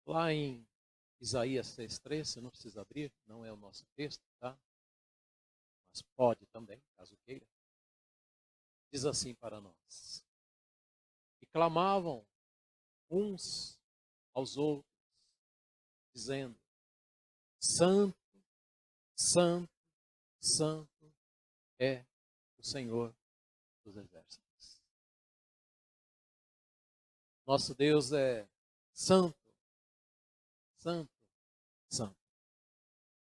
Lá em Isaías 6,3, você não precisa abrir, não é o nosso texto, tá? Mas pode também, caso queira. Diz assim para nós: e clamavam uns aos outros, dizendo: Santo, Santo, Santo é o Senhor dos exércitos. Nosso Deus é santo, santo, santo.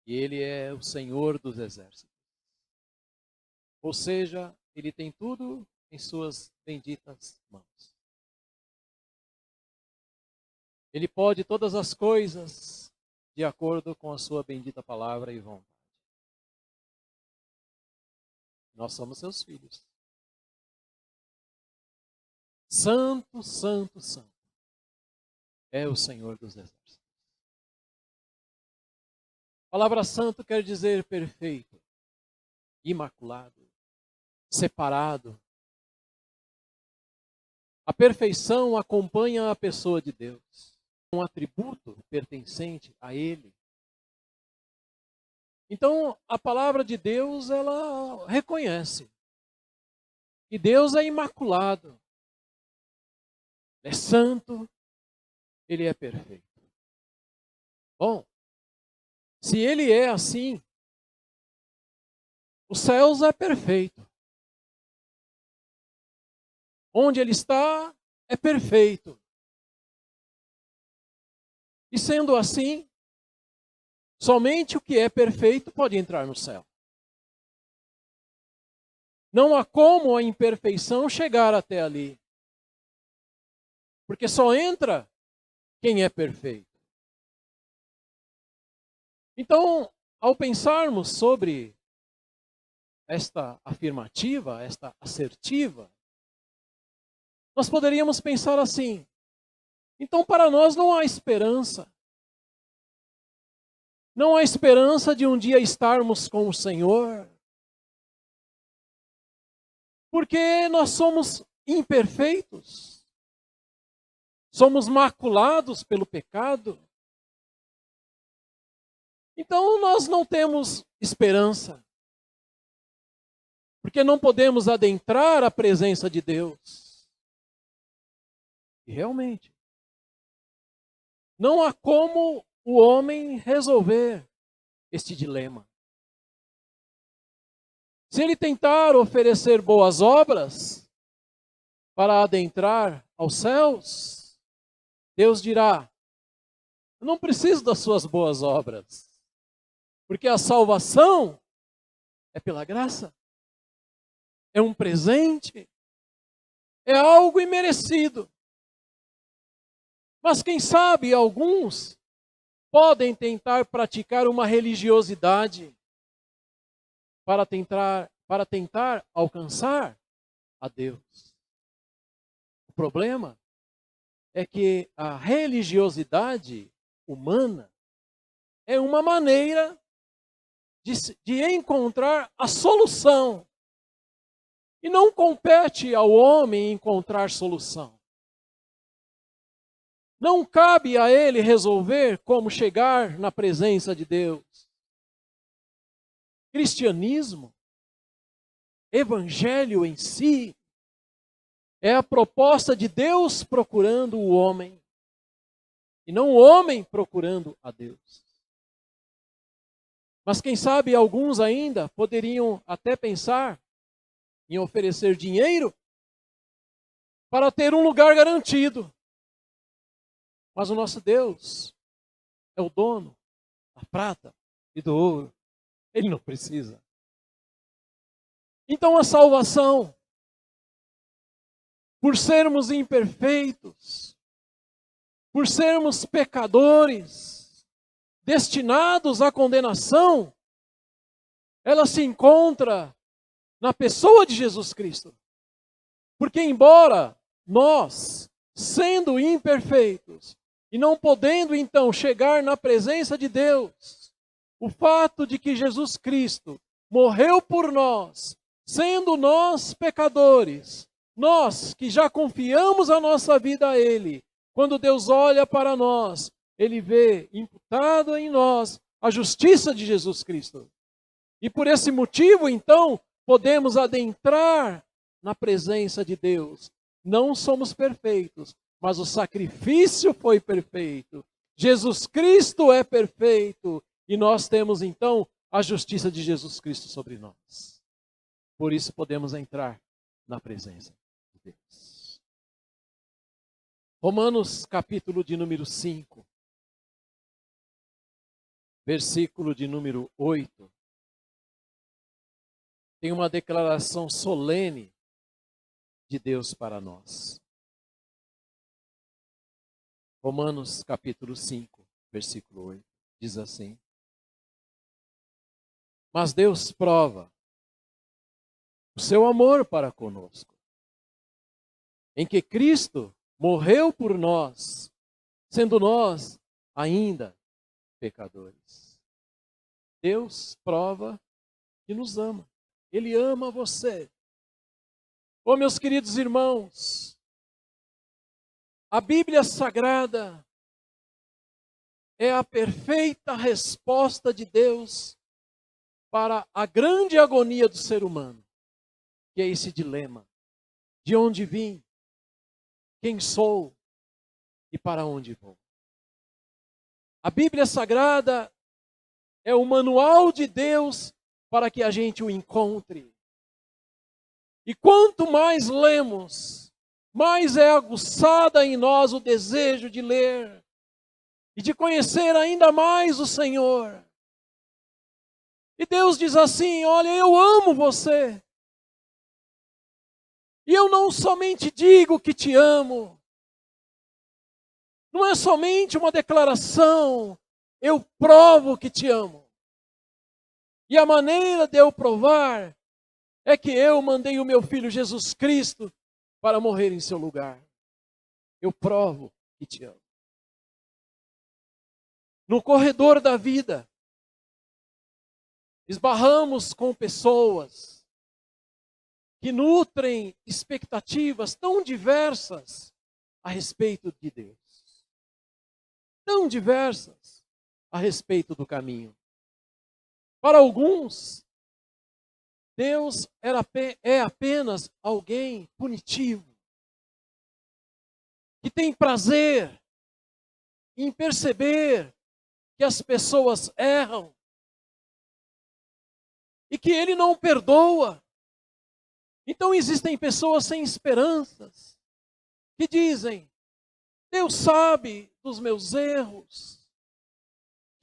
E Ele é o Senhor dos exércitos. Ou seja, Ele tem tudo em suas benditas mãos. Ele pode todas as coisas de acordo com a sua bendita palavra e vontade. Nós somos seus filhos. Santo, santo, santo é o Senhor dos exércitos. A palavra santo quer dizer perfeito, imaculado, separado. A perfeição acompanha a pessoa de Deus, um atributo pertencente a Ele. Então, a palavra de Deus, ela reconhece que Deus é imaculado, é santo, Ele é perfeito. Bom, se Ele é assim, os céus é perfeito. Onde Ele está é perfeito. E sendo assim, somente o que é perfeito pode entrar no céu. Não há como a imperfeição chegar até ali. Porque só entra quem é perfeito. Então, ao pensarmos sobre esta afirmativa, esta assertiva, nós poderíamos pensar assim: então para nós não há esperança. Não há esperança de um dia estarmos com o Senhor. Porque nós somos imperfeitos. Somos maculados pelo pecado. Então nós não temos esperança. Porque não podemos adentrar a presença de Deus. E realmente, não há como o homem resolver este dilema. Se ele tentar oferecer boas obras para adentrar aos céus, Deus dirá: eu não preciso das suas boas obras, porque a salvação é pela graça, é um presente, é algo imerecido. Mas quem sabe alguns podem tentar praticar uma religiosidade para tentar alcançar a Deus. O problema é que a religiosidade humana é uma maneira de encontrar a solução. E não compete ao homem encontrar solução. Não cabe a ele resolver como chegar na presença de Deus. Cristianismo, evangelho em si, é a proposta de Deus procurando o homem, e não o homem procurando a Deus. Mas quem sabe alguns ainda poderiam até pensar em oferecer dinheiro para ter um lugar garantido. Mas o nosso Deus é o dono da prata e do ouro. Ele não precisa. Então a salvação, por sermos imperfeitos, por sermos pecadores, destinados à condenação, ela se encontra na pessoa de Jesus Cristo. Porque embora nós, sendo imperfeitos, e não podendo então chegar na presença de Deus, o fato de que Jesus Cristo morreu por nós, sendo nós pecadores, nós que já confiamos a nossa vida a Ele, quando Deus olha para nós, ele vê imputada em nós a justiça de Jesus Cristo. E por esse motivo, então, podemos adentrar na presença de Deus. Não somos perfeitos, mas o sacrifício foi perfeito. Jesus Cristo é perfeito. E nós temos, então, a justiça de Jesus Cristo sobre nós. Por isso podemos entrar na presença de Deus. Romanos, capítulo de número 5, versículo de número 8. Tem uma declaração solene de Deus para nós. Romanos capítulo 5, versículo 8, diz assim: Mas Deus prova o seu amor para conosco, em que Cristo morreu por nós, sendo nós ainda pecadores. Deus prova que nos ama. Ele ama você. Oh, meus queridos irmãos, a Bíblia Sagrada é a perfeita resposta de Deus para a grande agonia do ser humano, que é esse dilema: de onde vim, quem sou e para onde vou. A Bíblia Sagrada é o manual de Deus para que a gente o encontre. E quanto mais lemos, mais é aguçada em nós o desejo de ler e de conhecer ainda mais o Senhor. E Deus diz assim: olha, eu amo você. E eu não somente digo que te amo. Não é somente uma declaração, eu provo que te amo. E a maneira de eu provar é que eu mandei o meu Filho Jesus Cristo para morrer em seu lugar. Eu provo que te amo. No corredor da vida, esbarramos com pessoas que nutrem expectativas tão diversas a respeito de Deus. Tão diversas a respeito do caminho. Para alguns, Deus é apenas alguém punitivo, que tem prazer em perceber que as pessoas erram e que Ele não perdoa. Então existem pessoas sem esperanças que dizem: Deus sabe dos meus erros,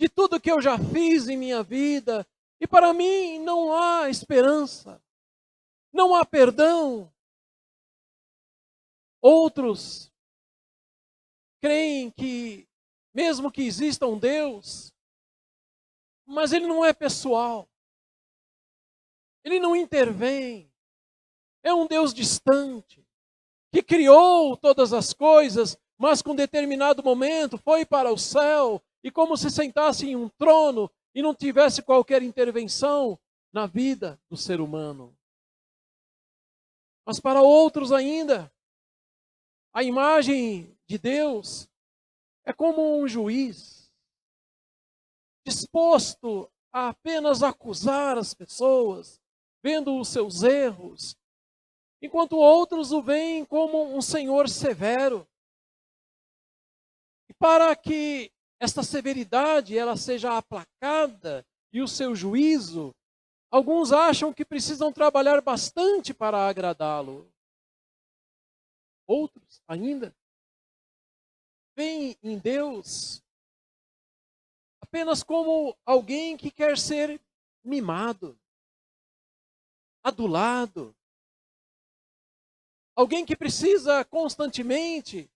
de tudo que eu já fiz em minha vida, e para mim não há esperança, não há perdão. Outros creem que, mesmo que exista um Deus, mas Ele não é pessoal, Ele não intervém, é um Deus distante, que criou todas as coisas, mas com determinado momento foi para o céu, e como se sentasse em um trono, e não tivesse qualquer intervenção na vida do ser humano. Mas para outros ainda, a imagem de Deus é como um juiz, disposto a apenas acusar as pessoas, vendo os seus erros, enquanto outros o veem como um Senhor severo. E para que esta severidade ela seja aplacada e o seu juízo, alguns acham que precisam trabalhar bastante para agradá-lo. Outros ainda veem em Deus apenas como alguém que quer ser mimado, adulado, alguém que precisa constantemente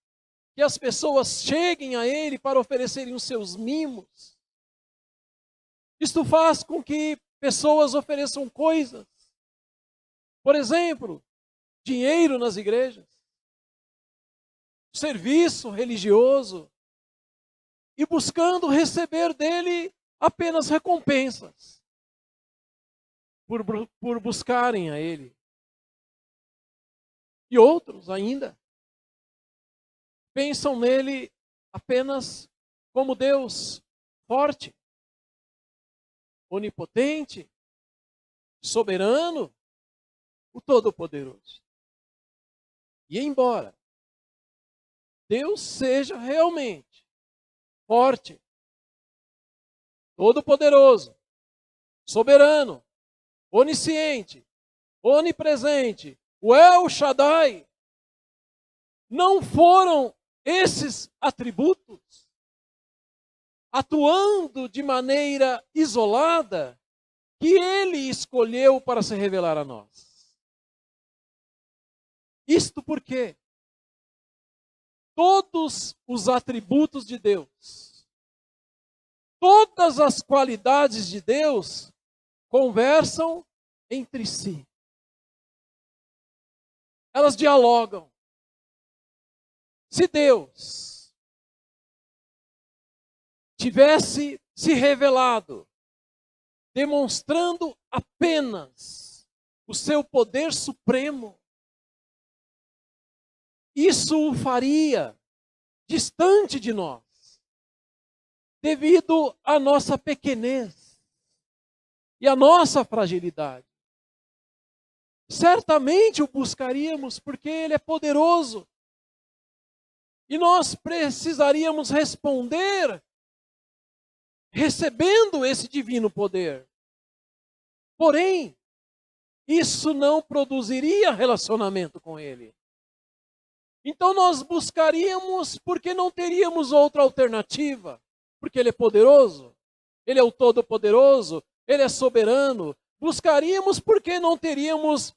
que as pessoas cheguem a Ele para oferecerem os seus mimos. Isto faz com que pessoas ofereçam coisas. Por exemplo, dinheiro nas igrejas, serviço religioso, e buscando receber dele apenas recompensas por buscarem a Ele. E outros ainda pensam nele apenas como Deus forte, onipotente, soberano, o Todo-Poderoso. E embora Deus seja realmente forte, todo-poderoso, soberano, onisciente, onipresente, o El Shaddai, não foram esses atributos atuando de maneira isolada que ele escolheu para se revelar a nós. Isto porque todos os atributos de Deus, todas as qualidades de Deus conversam entre si. Elas dialogam. Se Deus tivesse se revelado, demonstrando apenas o seu poder supremo, isso o faria distante de nós, devido à nossa pequenez e à nossa fragilidade. Certamente o buscaríamos porque Ele é poderoso. E nós precisaríamos responder recebendo esse divino poder. Porém, isso não produziria relacionamento com Ele. Então nós buscaríamos porque não teríamos outra alternativa. Porque Ele é poderoso, Ele é o Todo-Poderoso, Ele é soberano. Buscaríamos porque não teríamos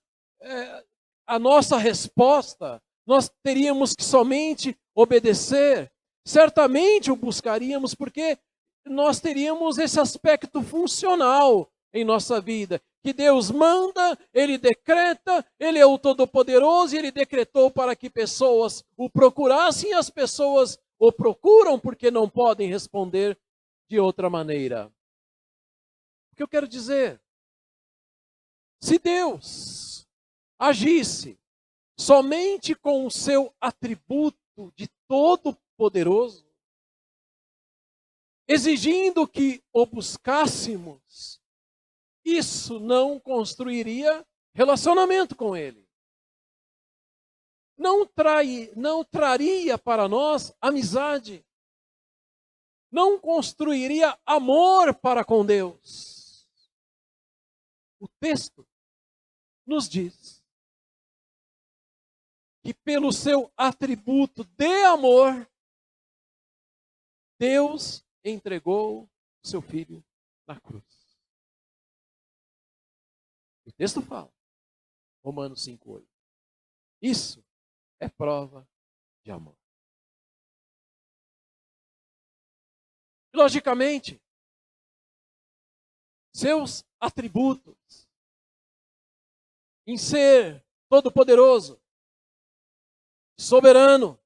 a nossa resposta. Nós teríamos que somente obedecer. Certamente o buscaríamos porque nós teríamos esse aspecto funcional em nossa vida. Que Deus manda, Ele decreta, Ele é o Todo-Poderoso e Ele decretou para que pessoas o procurassem e as pessoas o procuram porque não podem responder de outra maneira. O que eu quero dizer? Se Deus agisse somente com o seu atributo de Todo-Poderoso, exigindo que o buscássemos, isso não construiria relacionamento com Ele. Não traria para nós amizade. Não construiria amor para com Deus. O texto nos diz que pelo seu atributo de amor, Deus entregou o seu Filho na cruz. O texto fala, Romanos 5,8. Isso é prova de amor. Logicamente, seus atributos em ser todo-poderoso, soberano,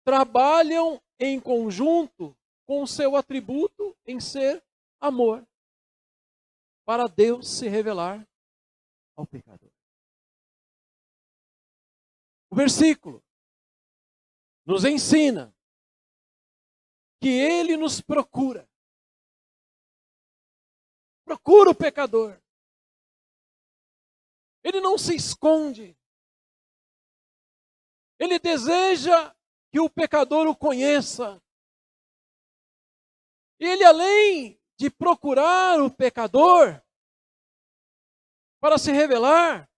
trabalham em conjunto com o seu atributo em ser amor, para Deus se revelar ao pecador. O versículo nos ensina que Ele nos procura. Procura o pecador. Ele não se esconde. Ele deseja que o pecador o conheça. Ele, além de procurar o pecador para se revelar,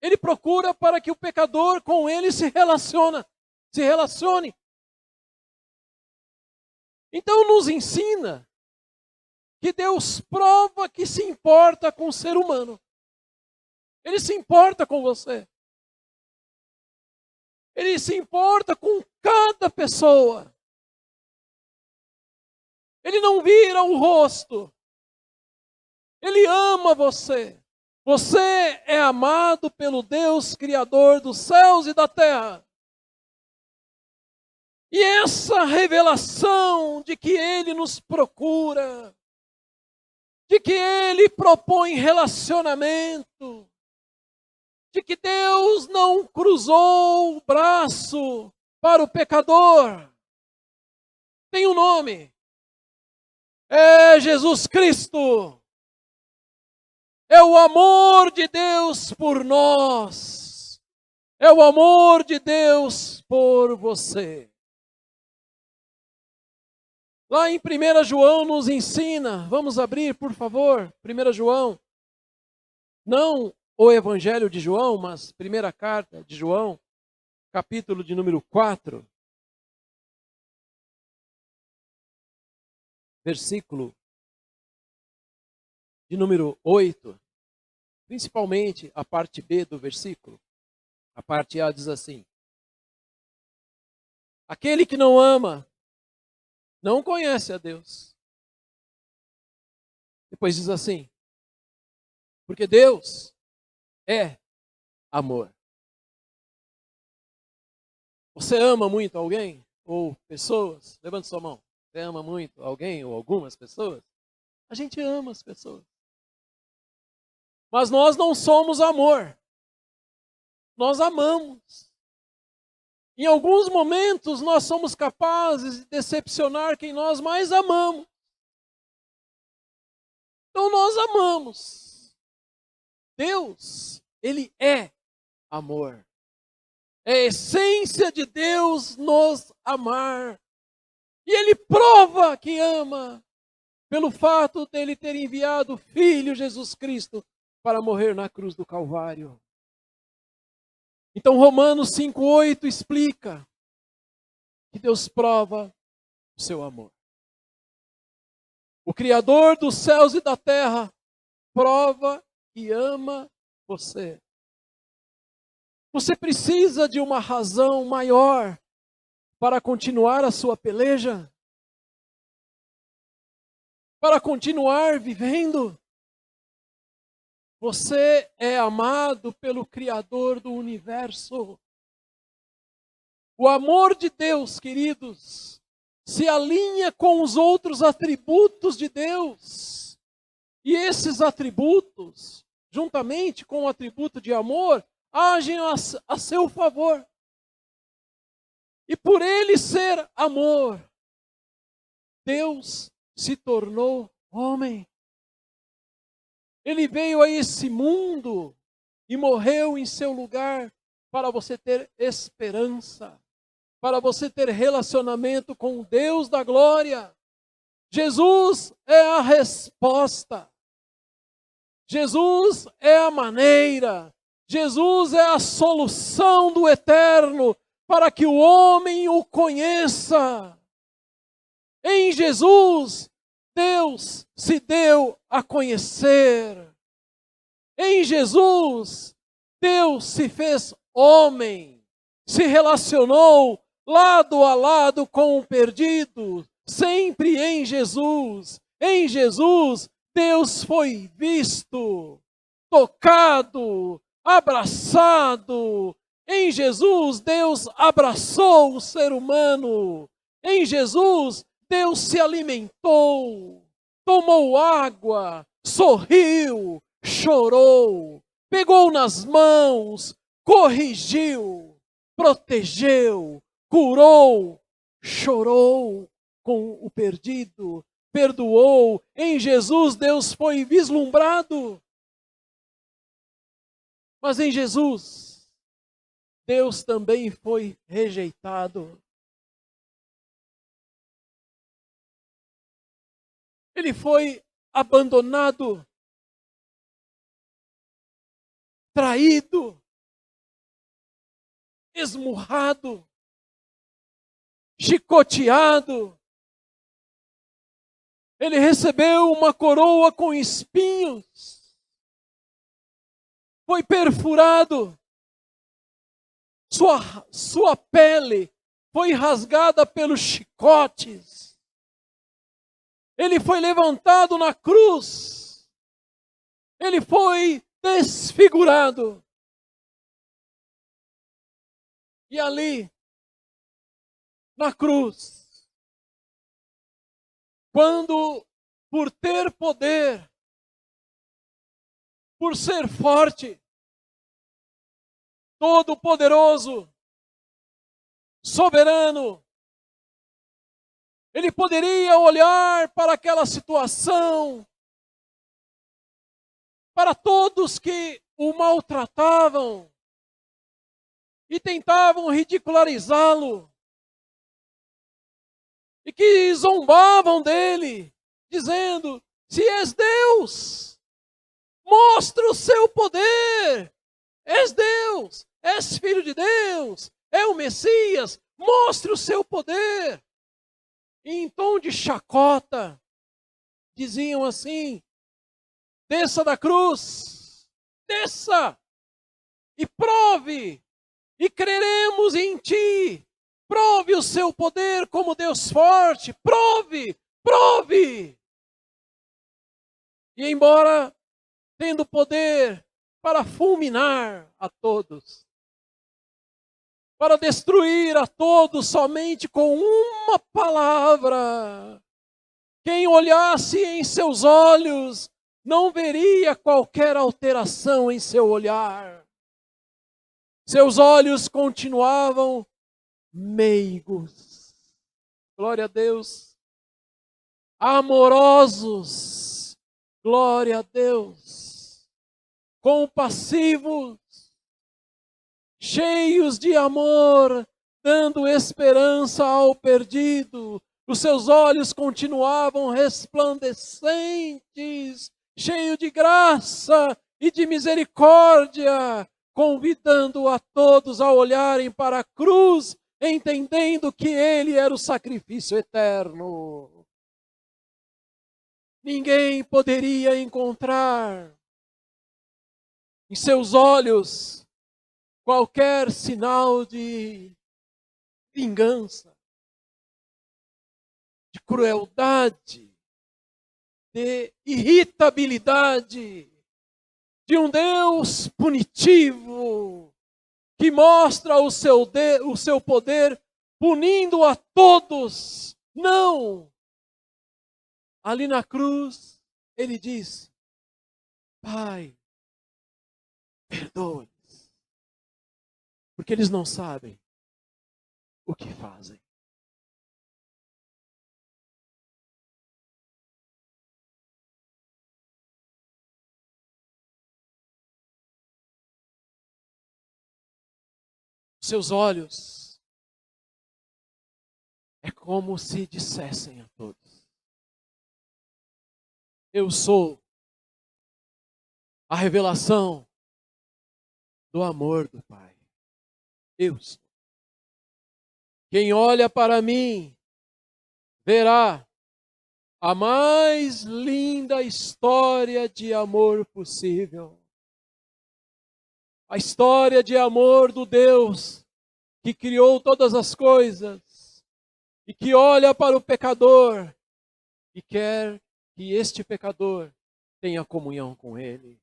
Ele procura para que o pecador com ele se relacione. Então nos ensina que Deus prova que se importa com o ser humano. Ele se importa com você. Ele se importa com cada pessoa. Ele não vira o rosto. Ele ama você. Você é amado pelo Deus Criador dos céus e da terra. E essa revelação de que Ele nos procura, de que Ele propõe relacionamento, de que Deus não cruzou o braço para o pecador, tem um nome. É Jesus Cristo. É o amor de Deus por nós. É o amor de Deus por você. Lá em 1 João nos ensina, vamos abrir, por favor, 1 João. Não o Evangelho de João, mas primeira carta de João, capítulo de número 4, versículo de número 8, principalmente a parte B do versículo. A parte A diz assim: aquele que não ama, não conhece a Deus. Depois diz assim: porque Deus é amor. Você ama muito alguém? Ou pessoas? Levante sua mão. Você ama muito alguém ou algumas pessoas? A gente ama as pessoas. Mas nós não somos amor. Nós amamos. Em alguns momentos nós somos capazes de decepcionar quem nós mais amamos. Então nós amamos. Deus, Ele é amor. É a essência de Deus nos amar. E Ele prova que ama pelo fato dele ter enviado o Filho Jesus Cristo para morrer na cruz do Calvário. Então Romanos 5,8 explica que Deus prova o seu amor. O Criador dos céus e da terra prova e ama você. Você precisa de uma razão maior para continuar a sua peleja? Para continuar vivendo? Você é amado pelo Criador do universo. O amor de Deus, queridos, se alinha com os outros atributos de Deus. E esses atributos, juntamente com o atributo de amor, agem a seu favor. E por ele ser amor, Deus se tornou homem. Ele veio a esse mundo e morreu em seu lugar para você ter esperança, para você ter relacionamento com o Deus da glória. Jesus é a resposta. Jesus é a maneira. Jesus é a solução do eterno para que o homem o conheça. Em Jesus, Deus se deu a conhecer. Em Jesus, Deus se fez homem, se relacionou lado a lado com o perdido, sempre em Jesus. Em Jesus, Deus foi visto, tocado, abraçado. Em Jesus, Deus abraçou o ser humano. Em Jesus, Deus se alimentou, tomou água, sorriu, chorou, pegou nas mãos, corrigiu, protegeu, curou, chorou com o perdido, perdoou. Em Jesus, Deus foi vislumbrado. Mas em Jesus, Deus também foi rejeitado. Ele foi abandonado, traído, esmurrado, chicoteado. Ele recebeu uma coroa com espinhos, foi perfurado, sua pele foi rasgada pelos chicotes. Ele foi levantado na cruz. Ele foi desfigurado. E ali, na cruz, quando, por ter poder, por ser forte, todo-poderoso, soberano, Ele poderia olhar para aquela situação, para todos que o maltratavam e tentavam ridicularizá-lo, e que zombavam dele, dizendo: se és Deus, mostra o seu poder. És Deus, és filho de Deus, é o Messias, mostre o seu poder. E em tom de chacota, diziam assim: desça da cruz, desça, e prove, e creremos em ti. Prove o seu poder como Deus forte, prove, prove. E embora tendo poder para fulminar a todos, para destruir a todos somente com uma palavra, quem olhasse em seus olhos não veria qualquer alteração em seu olhar. Seus olhos continuavam meigos. Glória a Deus. Amorosos. Glória a Deus. Compassivos. Cheios de amor, dando esperança ao perdido. Os seus olhos continuavam resplandecentes, cheios de graça e de misericórdia, convidando a todos a olharem para a cruz, entendendo que ele era o sacrifício eterno. Ninguém poderia encontrar em seus olhos qualquer sinal de vingança, de crueldade, de irritabilidade, de um Deus punitivo, que mostra o seu poder punindo a todos. Não! Ali na cruz, ele disse: Pai, perdoe-os, porque eles não sabem o que fazem. Seus olhos é como se dissessem a todos: eu sou a revelação do amor do Pai. Eu sou. Quem olha para mim verá a mais linda história de amor possível. A história de amor do Deus que criou todas as coisas e que olha para o pecador e quer que este pecador tenha comunhão com ele.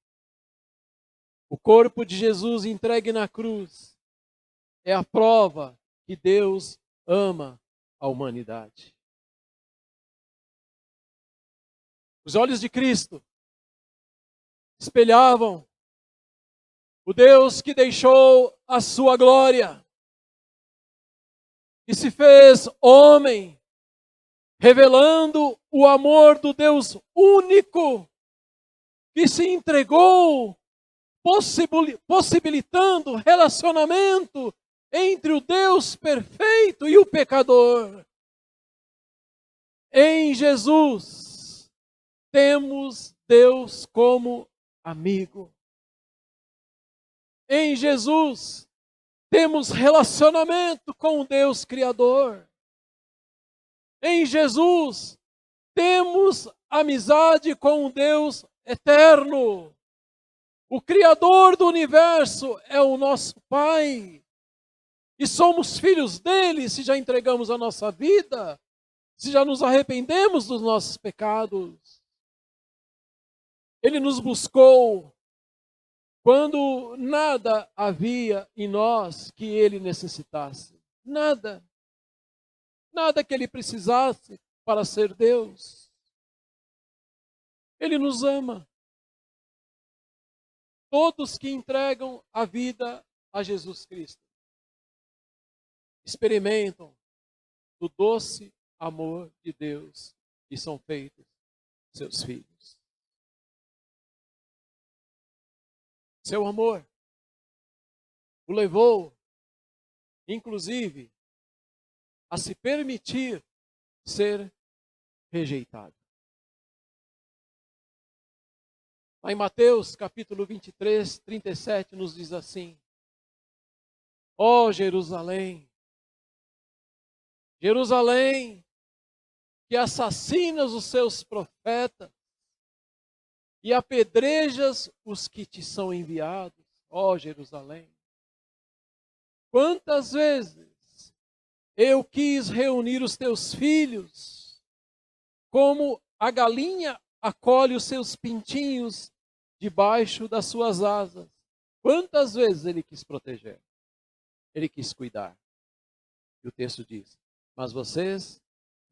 O corpo de Jesus entregue na cruz é a prova que Deus ama a humanidade. Os olhos de Cristo espelhavam o Deus que deixou a sua glória e se fez homem, revelando o amor do Deus único que se entregou, possibilitando relacionamento entre o Deus perfeito e o pecador. Em Jesus temos Deus como amigo. Em Jesus temos relacionamento com o Deus Criador. Em Jesus temos amizade com o Deus eterno. O Criador do universo é o nosso Pai. E somos filhos dele se já entregamos a nossa vida, se já nos arrependemos dos nossos pecados. Ele nos buscou quando nada havia em nós que ele necessitasse. Nada. Nada que ele precisasse para ser Deus. Ele nos ama. Todos que entregam a vida a Jesus Cristo experimentam do doce amor de Deus e são feitos seus filhos. Seu amor o levou, inclusive, a se permitir ser rejeitado. Lá em Mateus capítulo 23, 37, nos diz assim: ó Jerusalém, Jerusalém, que assassinas os seus profetas e apedrejas os que te são enviados, ó Jerusalém. Quantas vezes eu quis reunir os teus filhos, como a galinha acolhe os seus pintinhos debaixo das suas asas. Quantas vezes ele quis proteger, ele quis cuidar. E o texto diz: mas vocês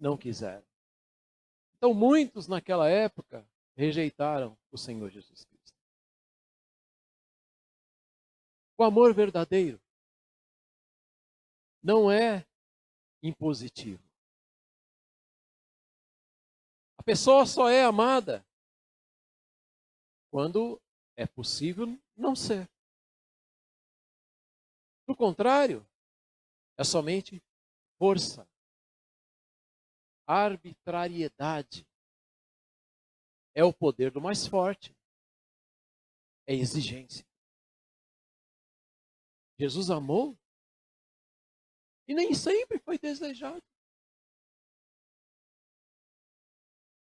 não quiseram. Então muitos naquela época rejeitaram o Senhor Jesus Cristo. O amor verdadeiro não é impositivo. A pessoa só é amada quando é possível não ser. Do contrário, é somente força, arbitrariedade. É o poder do mais forte. É exigência. Jesus amou e nem sempre foi desejado.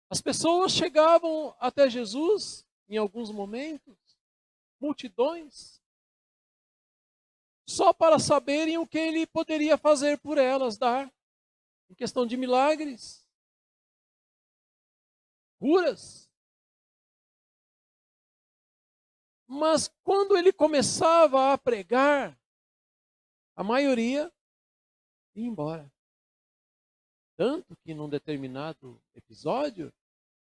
As pessoas chegavam até Jesus, em alguns momentos, multidões, só para saberem o que ele poderia fazer por elas, dar, em questão de milagres, curas. Mas quando ele começava a pregar, a maioria ia embora. Tanto que num determinado episódio,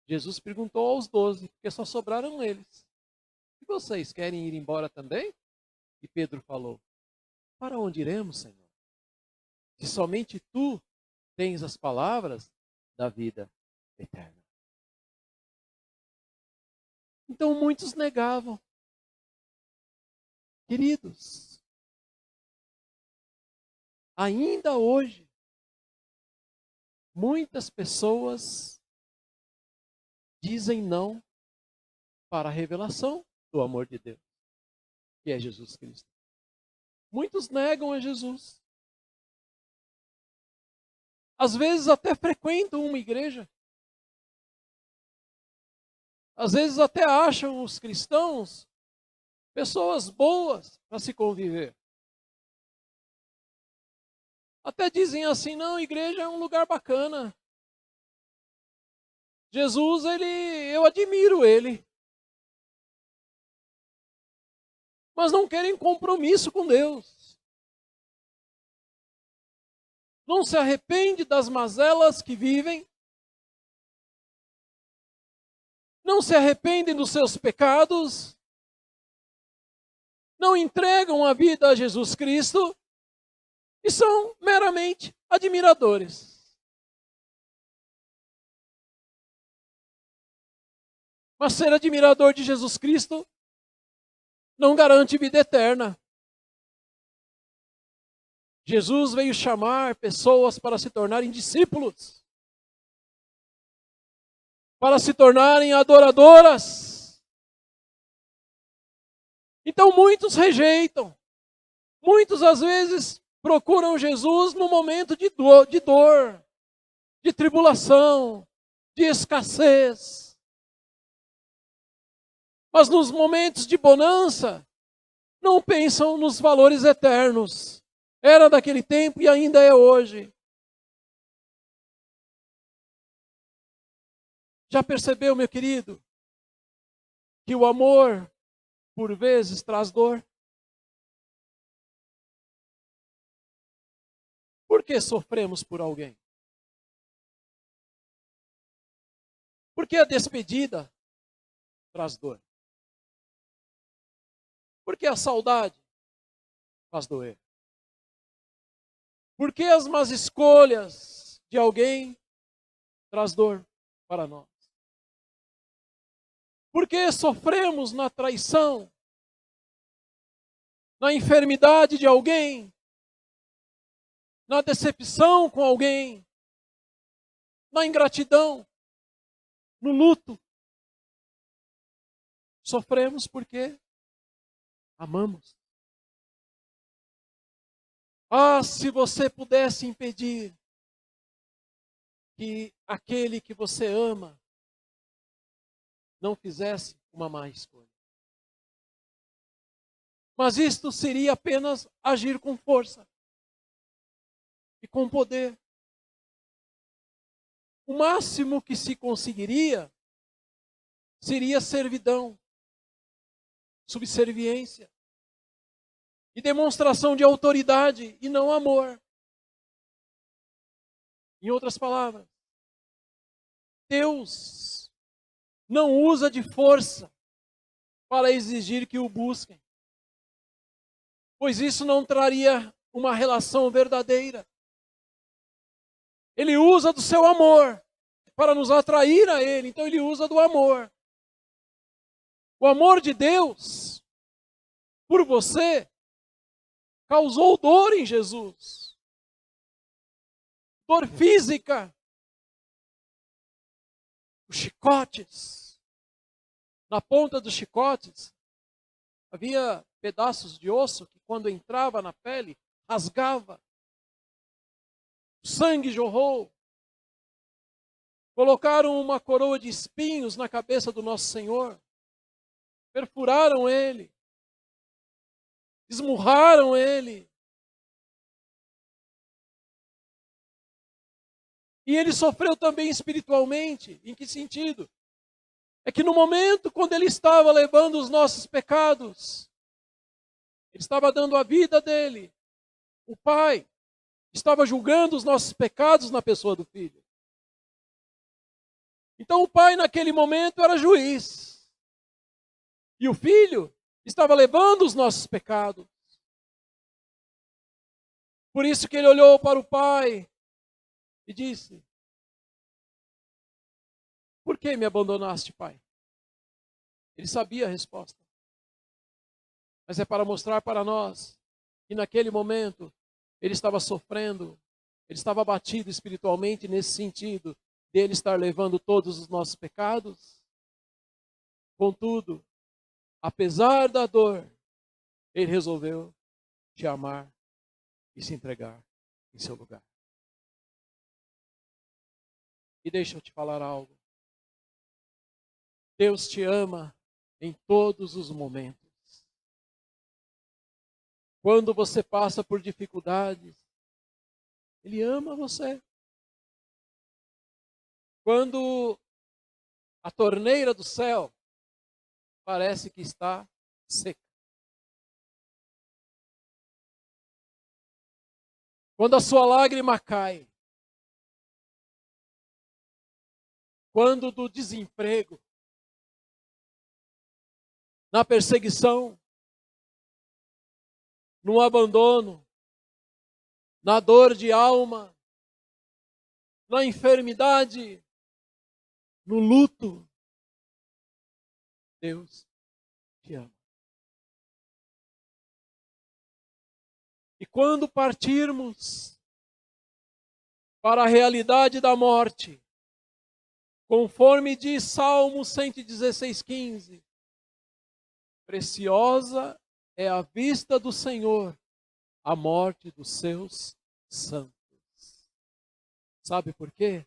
Jesus perguntou aos 12, porque só sobraram eles: e vocês querem ir embora também? E Pedro falou: para onde iremos, Senhor? Se somente tu tens as palavras da vida eterna. Então muitos negavam. Queridos, ainda hoje, muitas pessoas dizem não para a revelação do amor de Deus, que é Jesus Cristo. Muitos negam a Jesus. Às vezes até frequentam uma igreja. Às vezes até acham os cristãos pessoas boas para se conviver. Até dizem assim: não, igreja é um lugar bacana. Jesus, eu admiro ele. Mas não querem compromisso com Deus. Não se arrepende das mazelas que vivem. Não se arrependem dos seus pecados. Não entregam a vida a Jesus Cristo. E são meramente admiradores. Mas ser admirador de Jesus Cristo não garante vida eterna. Jesus veio chamar pessoas para se tornarem discípulos, para se tornarem adoradoras. Então muitos rejeitam, muitos às vezes procuram Jesus no momento de dor, de tribulação, de escassez. Mas nos momentos de bonança, não pensam nos valores eternos. Era daquele tempo e ainda é hoje. Já percebeu, meu querido, que o amor, por vezes, traz dor? Por que sofremos por alguém? Por que a despedida traz dor? Por que a saudade faz doer? Por que as más escolhas de alguém traz dor para nós. Porque sofremos na traição, na enfermidade de alguém, na decepção com alguém, na ingratidão, no luto. Sofremos porque amamos. Ah, se você pudesse impedir que aquele que você ama não fizesse uma má escolha. Mas isto seria apenas agir com força e com poder. O máximo que se conseguiria seria servidão, subserviência e demonstração de autoridade e não amor. Em outras palavras, Deus não usa de força para exigir que o busquem, pois isso não traria uma relação verdadeira. Ele usa do seu amor para nos atrair a Ele, então Ele usa do amor. O amor de Deus por você causou dor em Jesus. Dor física. Os chicotes. Na ponta dos chicotes havia pedaços de osso que quando entrava na pele, rasgava. O sangue jorrou. Colocaram uma coroa de espinhos na cabeça do nosso Senhor. Perfuraram Ele. Esmurraram Ele. E Ele sofreu também espiritualmente. Em que sentido? É que no momento quando Ele estava levando os nossos pecados, Ele estava dando a vida dele. O Pai estava julgando os nossos pecados na pessoa do Filho. Então o Pai naquele momento era juiz. E o Filho estava levando os nossos pecados. Por isso que ele olhou para o Pai e disse: por que me abandonaste, Pai? Ele sabia a resposta. Mas é para mostrar para nós que naquele momento ele estava sofrendo, ele estava abatido espiritualmente nesse sentido, dele estar levando todos os nossos pecados. Contudo, apesar da dor, ele resolveu te amar e se entregar em seu lugar. E deixa eu te falar algo. Deus te ama em todos os momentos. Quando você passa por dificuldades, Ele ama você. Quando a torneira do céu parece que está seca. Quando a sua lágrima cai. Quando do desemprego, na perseguição, no abandono, na dor de alma, na enfermidade, no luto, Deus te ama. E quando partirmos para a realidade da morte, conforme diz Salmo 116:15, preciosa é a vista do Senhor, a morte dos seus santos. Sabe por quê?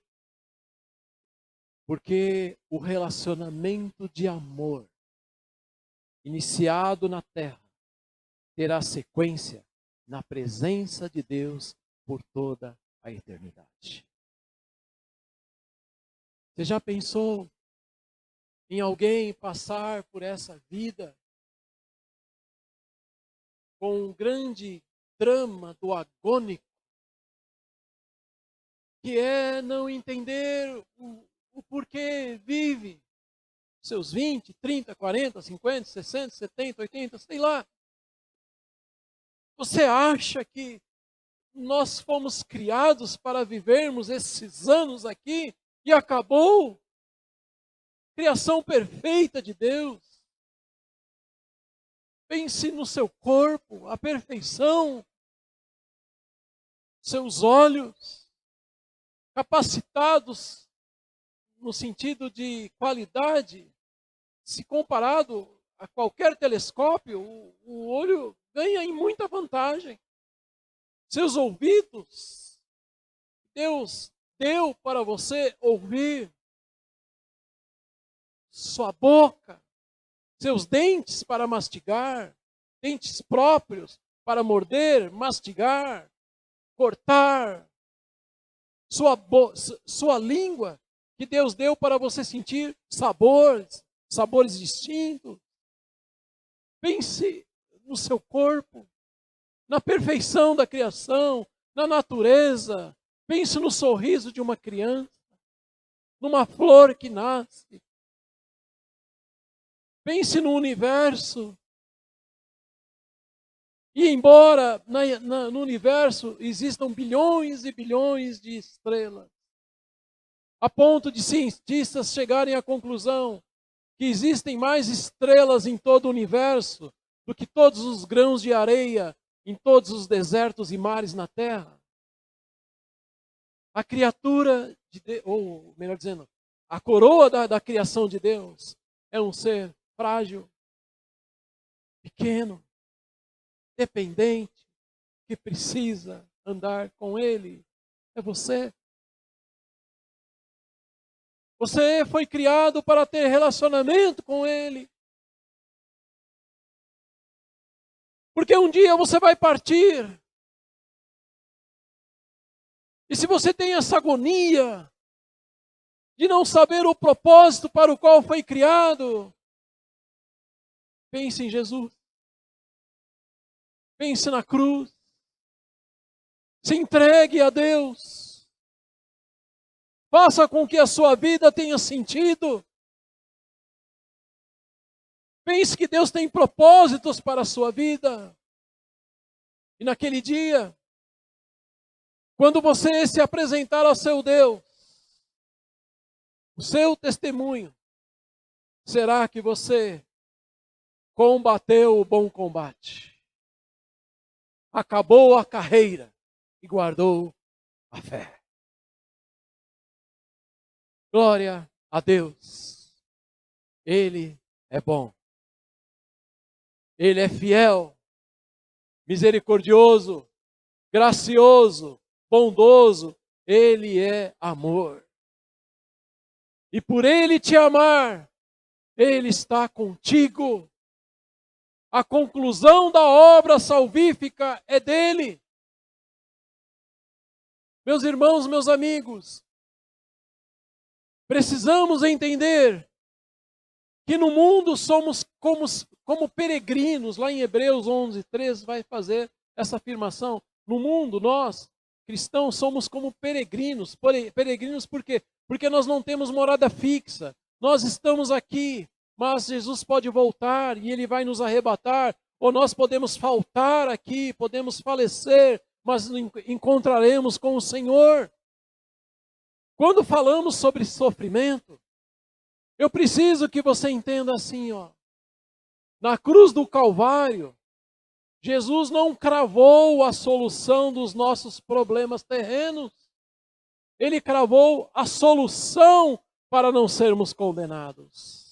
Porque o relacionamento de amor iniciado na terra terá sequência na presença de Deus por toda a eternidade. Você já pensou em alguém passar por essa vida com um grande drama do agônico, que é não entender o porquê vive seus 20, 30, 40, 50, 60, 70, 80, sei lá. Você acha que nós fomos criados para vivermos esses anos aqui e acabou. Criação perfeita de Deus. Pense no seu corpo, a perfeição. Seus olhos, capacitados no sentido de qualidade, se comparado a qualquer telescópio, o olho ganha em muita vantagem. Seus ouvidos, Deus deu para você ouvir. Sua boca, seus dentes para mastigar, dentes próprios para morder, mastigar, cortar. Sua língua, que Deus deu para você sentir sabores distintos. Pense no seu corpo, na perfeição da criação, na natureza. Pense no sorriso de uma criança, numa flor que nasce. Pense no universo. E embora no universo existam bilhões e bilhões de estrelas, a ponto de cientistas chegarem à conclusão que existem mais estrelas em todo o universo do que todos os grãos de areia em todos os desertos e mares na Terra. A criatura de Deus, ou melhor dizendo, a coroa da criação de Deus é um ser frágil, pequeno, dependente, que precisa andar com Ele. É você. Você foi criado para ter relacionamento com Ele. Porque um dia você vai partir. E se você tem essa agonia de não saber o propósito para o qual foi criado, pense em Jesus. Pense na cruz. Se entregue a Deus. Faça com que a sua vida tenha sentido. Pense que Deus tem propósitos para a sua vida. E naquele dia, quando você se apresentar ao seu Deus, o seu testemunho será que você combateu o bom combate, acabou a carreira e guardou a fé. Glória a Deus. Ele é bom. Ele é fiel, misericordioso, gracioso, bondoso. Ele é amor. E por Ele te amar, Ele está contigo. A conclusão da obra salvífica é dele. Meus irmãos, meus amigos, precisamos entender que no mundo somos como peregrinos. Lá em Hebreus 11:3 vai fazer essa afirmação. No mundo, nós, cristãos, somos como peregrinos. Peregrinos por quê? Porque nós não temos morada fixa. Nós estamos aqui, mas Jesus pode voltar e Ele vai nos arrebatar. Ou nós podemos faltar aqui, podemos falecer, mas encontraremos com o Senhor. Quando falamos sobre sofrimento, eu preciso que você entenda assim, ó. Na cruz do Calvário, Jesus não cravou a solução dos nossos problemas terrenos. Ele cravou a solução para não sermos condenados.